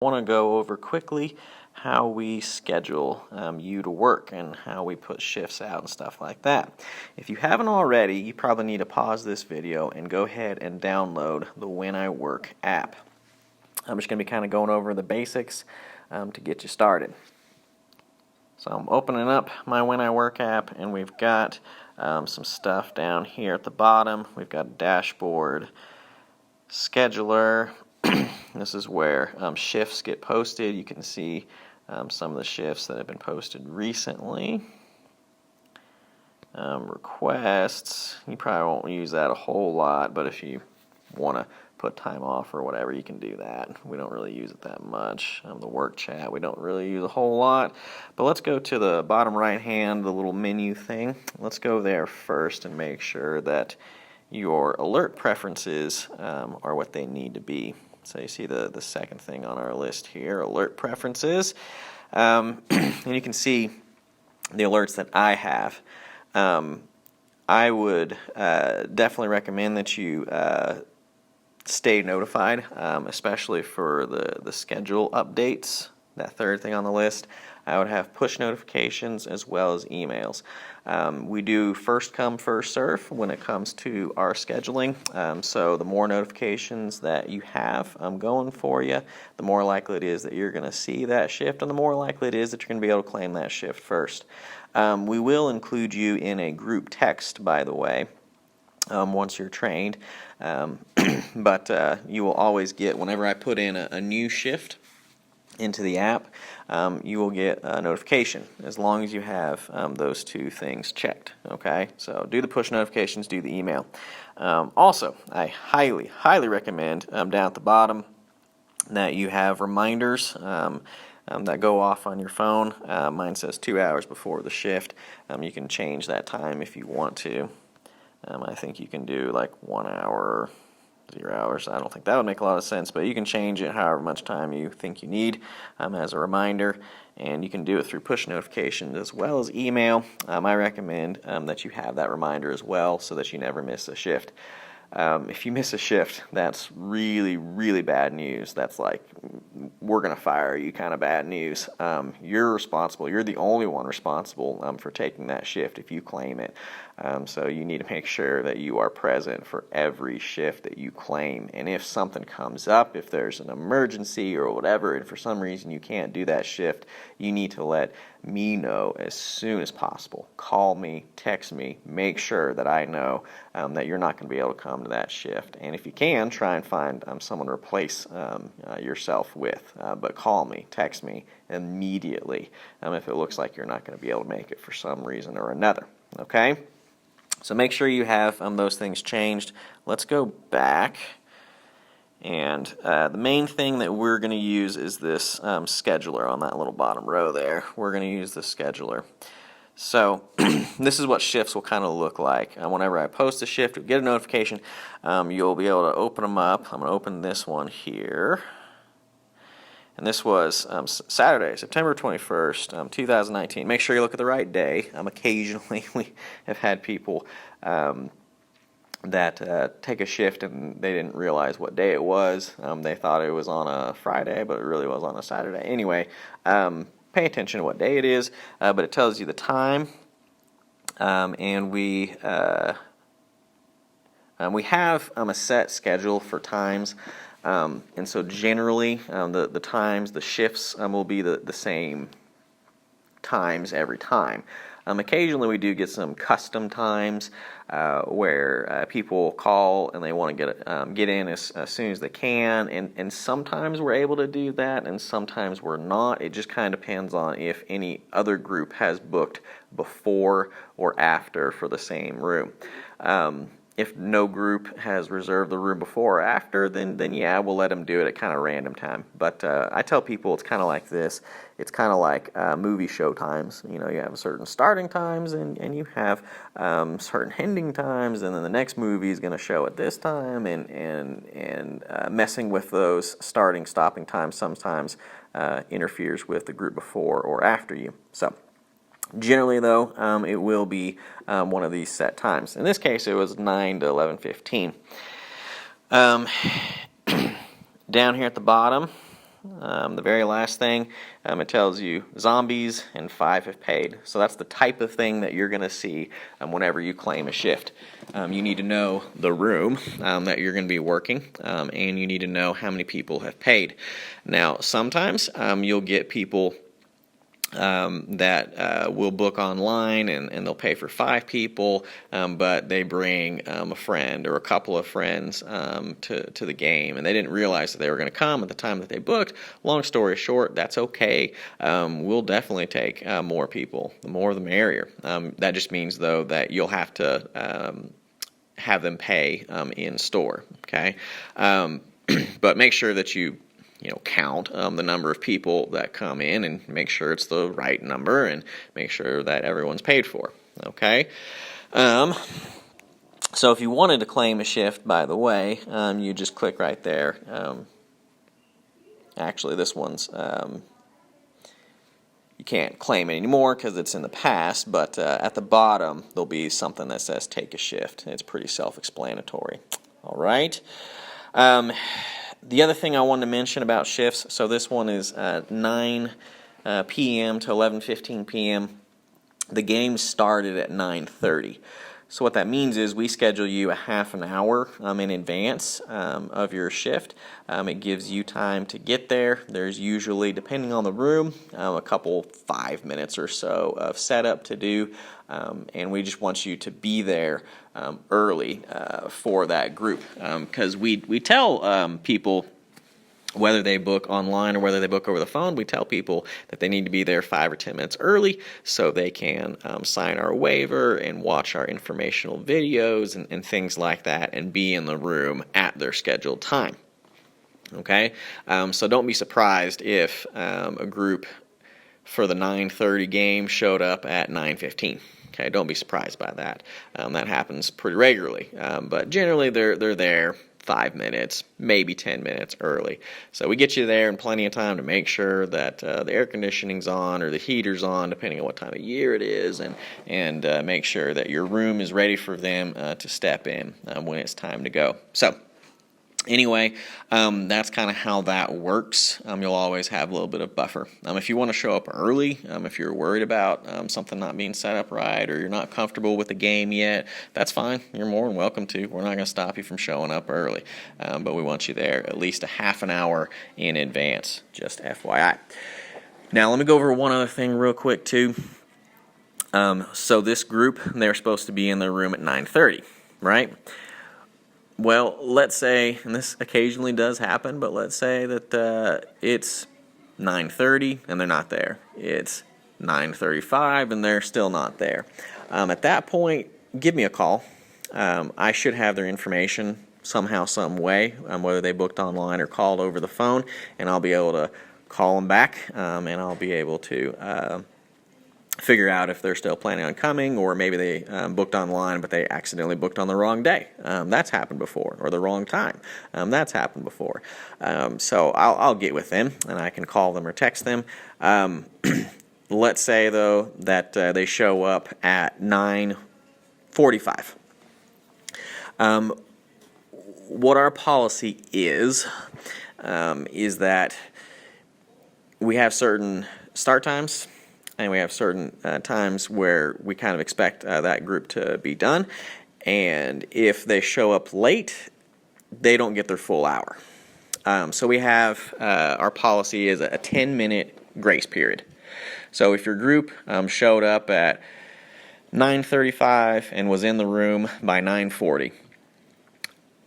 I want to go over quickly how we schedule you to work and how we put shifts out and stuff like that. If you haven't already, you probably need to pause this video and go ahead and download the When I Work app. I'm just going to be kind of going over the basics to get you started. So I'm opening up my When I Work app, and we've got some stuff down here at the bottom. We've got a dashboard, scheduler. This is where shifts get posted. You can see some of the shifts that have been posted recently. Requests, you probably won't use that a whole lot, but if you want to put time off or whatever, you can do that. We don't really use it that much. The work chat, we don't really use a whole lot. But let's go to the bottom right hand, the little menu thing. Let's go there first and make sure that your alert preferences are what they need to be. So you see the second thing on our list here, alert preferences. And you can see the alerts that I have. I would definitely recommend that you stay notified, especially for the schedule updates, that third thing on the list. I would have push notifications as well as emails. We do first come, first serve when it comes to our scheduling. So the more notifications that you have going for you, the more likely it is that you're going to see that shift, and the more likely it is that you're going to be able to claim that shift first. We will include you in a group text, by the way, once you're trained. But you will always get, whenever I put in a new shift into the app, you will get a notification as long as you have those two things checked. Okay, so do the push notifications, do the email. Also, I highly recommend down at the bottom that you have reminders that go off on your phone. Mine says 2 hours before the shift. You can change that time if you want to. I think you can do like 1 hour, 0 hours. I don't think that would make a lot of sense, but you can change it however much time you think you need as a reminder, and you can do it through push notifications as well as email. I recommend that you have that reminder as well so that you never miss a shift. If you miss a shift, that's really bad news. That's like, we're going to fire you kind of bad news. You're responsible. You're the only one responsible for taking that shift if you claim it. So you need to make sure that you are present for every shift that you claim. And if something comes up, if there's an emergency or whatever, and for some reason you can't do that shift, you need to let me know as soon as possible. Call me, text me, make sure that I know that you're not going to be able to come to that shift. And if you can, try and find someone to replace yourself with. But call me, text me immediately if it looks like you're not going to be able to make it for some reason or another. Okay? So make sure you have those things changed. Let's go back. And the main thing that we're going to use is this scheduler on that little bottom row there. We're going to use the scheduler. So this is what shifts will kind of look like. Whenever I post a shift, you'll get a notification. You'll be able to open them up. I'm going to open this one here. And this was Saturday, September 21st, 2019. Make sure you look at the right day. Occasionally we have had people that take a shift and they didn't realize what day it was. They thought it was on a Friday, but it really was on a Saturday. Anyway, pay attention to what day it is, but it tells you the time. And we have a set schedule for times. And so generally, the times, the shifts will be the same times every time. Occasionally we do get some custom times where people call and they want to get in as soon as they can, and sometimes we're able to do that and sometimes we're not. It just kind of depends on if any other group has booked before or after for the same room. If no group has reserved the room before or after, then yeah, we'll let them do it at kind of random time. But I tell people it's kind of like this. It's kind of like movie show times. You know, you have certain starting times and you have certain ending times, and then the next movie is going to show at this time, and messing with those starting, stopping times sometimes interferes with the group before or after you. So generally, though, it will be one of these set times. In this case, it was 9 to 11:15. Down here at the bottom, the very last thing, it tells you zombies and 5 have paid. So that's the type of thing that you're going to see whenever you claim a shift. You need to know the room that you're going to be working, and you need to know how many people have paid. Now, sometimes you'll get people that will book online and they'll pay for 5 people, but they bring a friend or a couple of friends to the game, and they didn't realize that they were going to come at the time that they booked. Long story short, that's okay. We'll definitely take more people. The more the merrier. That just means, though, that you'll have to have them pay in store. Okay, but make sure that you count the number of people that come in and make sure it's the right number and make sure that everyone's paid for. Okay? So if you wanted to claim a shift, by the way, you just click right there. Actually, this one's, you can't claim it anymore because it's in the past, but at the bottom, there'll be something that says take a shift. It's pretty self-explanatory. All right? The other thing I wanted to mention about shifts, so this one is 9 p.m. to 11:15 p.m. The game started at 9:30. So what that means is we schedule you a half an hour in advance of your shift. It gives you time to get there. There's usually, depending on the room, a couple 5 minutes or so of setup to do, and we just want you to be there early for that group, because we tell people, whether they book online or whether they book over the phone, we tell people that they need to be there 5 or 10 minutes early so they can sign our waiver and watch our informational videos and things like that and be in the room at their scheduled time. Okay? So don't be surprised if a group for the 9:30 game showed up at 9:15. Okay, don't be surprised by that. That happens pretty regularly, but generally they're there 5 minutes, maybe 10 minutes early. So we get you there in plenty of time to make sure that the air conditioning's on or the heater's on, depending on what time of year it is, and make sure that your room is ready for them to step in when it's time to go. So anyway, that's kind of how that works. You'll always have a little bit of buffer. If you want to show up early, if you're worried about something not being set up right or you're not comfortable with the game yet, that's fine. You're more than welcome to. We're not going to stop you from showing up early, but we want you there at least a half an hour in advance, just FYI. Now, let me go over one other thing real quick, too. So this group, they're supposed to be in their room at 9:30, right? Well, let's say, and this occasionally does happen, but let's say that it's 9:30 and they're not there. It's 9:35 and they're still not there. At that point, give me a call. I should have their information somehow, some way, whether they booked online or called over the phone, and I'll be able to call them back, and I'll be able to figure out if they're still planning on coming, or maybe they booked online but they accidentally booked on the wrong day. That's happened before, or the wrong time. That's happened before. So I'll get with them and I can call them or text them. Let's say, though, that they show up at 9:45. What our policy is that we have certain start times, and we have certain times where we kind of expect that group to be done. And if they show up late, they don't get their full hour. So we have, our policy is a 10-minute grace period. So if your group showed up at 9:35 and was in the room by 9:40,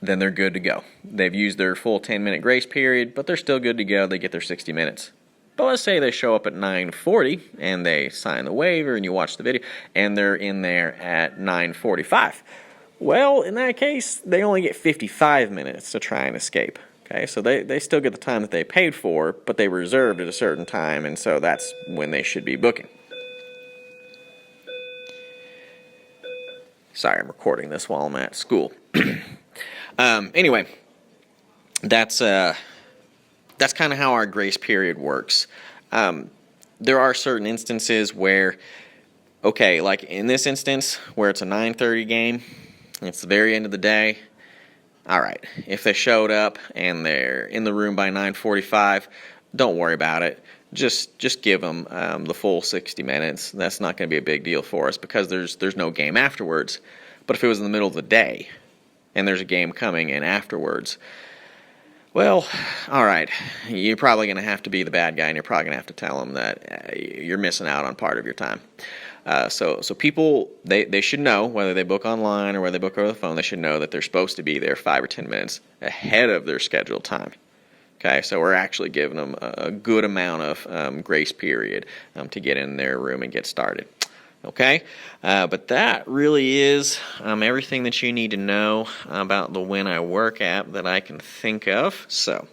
then they're good to go. They've used their full 10-minute grace period, but they're still good to go. They get their 60 minutes. But let's say they show up at 9:40 and they sign the waiver and you watch the video and they're in there at 9:45. Well, in that case, they only get 55 minutes to try and escape. Okay, so they still get the time that they paid for, but they reserved at a certain time, and so that's when they should be booking. Sorry, I'm recording this while I'm at school. Anyway, that's kind of how our grace period works. There are certain instances where, okay, like in this instance where it's a 9:30 game, it's the very end of the day. All right, if they showed up and they're in the room by 9:45, don't worry about it. Just give them the full 60 minutes. That's not going to be a big deal for us because there's no game afterwards. But if it was in the middle of the day and there's a game coming in afterwards, well, all right, you're probably going to have to be the bad guy, and you're probably going to have to tell them that you're missing out on part of your time. So people, they should know, whether they book online or whether they book over the phone, they should know that they're supposed to be there 5 or 10 minutes ahead of their scheduled time. Okay, so we're actually giving them a good amount of grace period to get in their room and get started. Okay, but that really is everything that you need to know about the When I Work app that I can think of. So